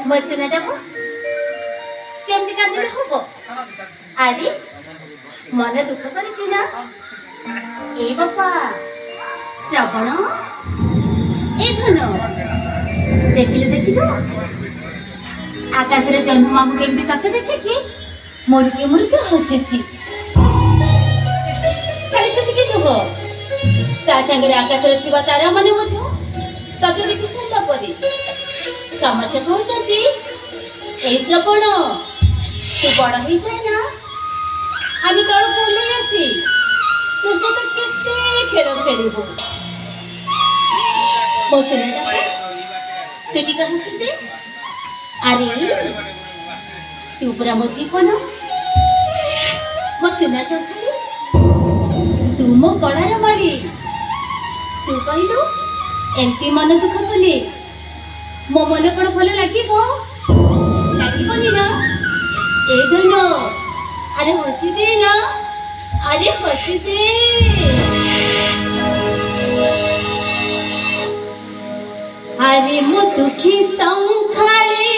ମୋ ଚୁନାଟା କେମିତି କାନ୍ଦିଲେ ହବ? ଆରେ ମନ ଦୁଃଖ କରିଛୁ ନା? ଏ ବାପା ଶ୍ରାବଣ ଏ ଧନ ଦେଖିଲୁ ଦେଖିଲୁ ଆକାଶରେ ଜହ୍ନ ମାମୁ କେମିତି ତାକୁ ଦେଖିକି ମୁରୁକି ମୁରୁକି ହସୁଛି। ଖାଲି ସେତିକି ନୁହଁ, ତା ସାଙ୍ଗରେ ଆକାଶରେ ଥିବା ତାରା ମାନେ ମଧ୍ୟ ତାକୁ ଦେଖି ସାରିଲା ପରେ ସମସ୍ତେ କହୁଛନ୍ତି, ଏଇ ଶ୍ରାବଣ ତୁ ବଡ ହେଇଯାଏ ନା, ଆମେ ତଳକୁ ଓହ୍ଲେଇ ଆସି ତୁ ସହିତ କେତେ ଖେଳ ଖେଳିବୁ। ମୋ ଚୁନାଟା ତୁ ଟିକେ ହସୁଛି। ଆରେ ତୁ ପୁରା ମୋ ଜୀବନ, ମୋ ଚୁନା ଚଖାଲି, ତୁ ମୋ କଳାର ମାଳି। ତୁ କହିଲୁ ଏମିତି ମନ ଦୁଃଖ କଲେ ମୋ ମନ କଣ ଭଲ ଲାଗିବ? ଲାଗିବନି ନା? ଏ ଧନ ଆରେ ହସିଦେ ନା, ଆରେ ହସିଦେ। আরে মো দুঃখী সংখালে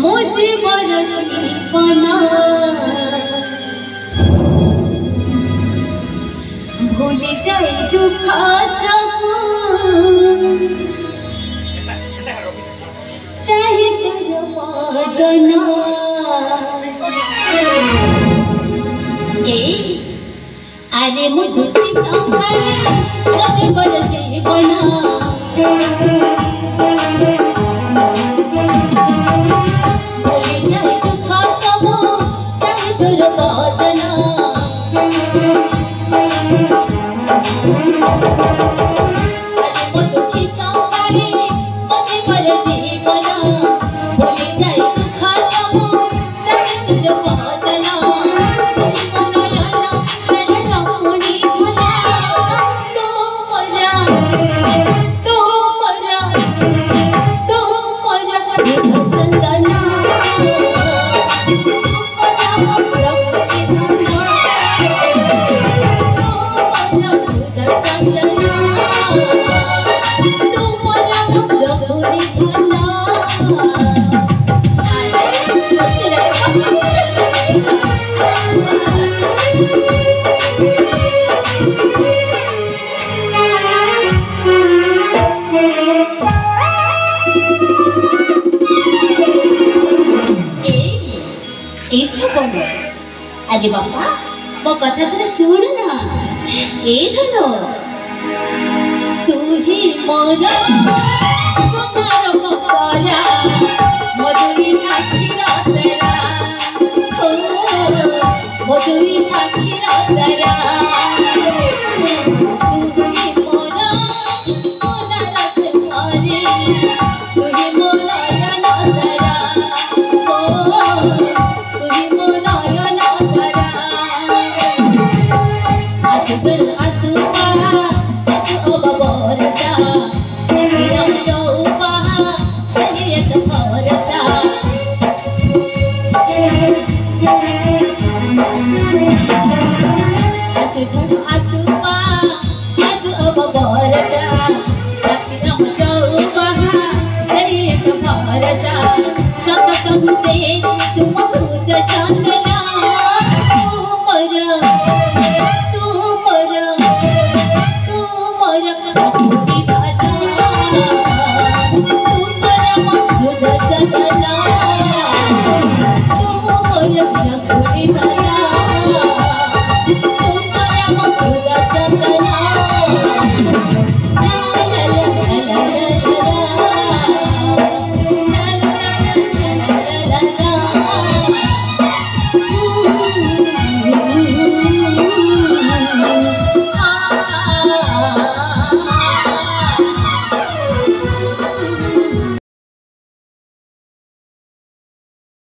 মো জীবন জীবন ভুলে যাই দুঃখ সব চাহে তোর বদন। এই আরে মো দুঃখী সংখালে মো জীবন জীবন ভুলে যাই দুঃখ সব চাহে তোর বদন। আরে মো দুঃখী সংখালে মো জীবন জীবন ভুলে যাই দুঃখ সব চাহে তোর বদন। আরে বাবা ମୋ କଥା ଥରେ ଶୁଣ ନା। ଏ ଧନ ତୁ ହିଁ ମୋର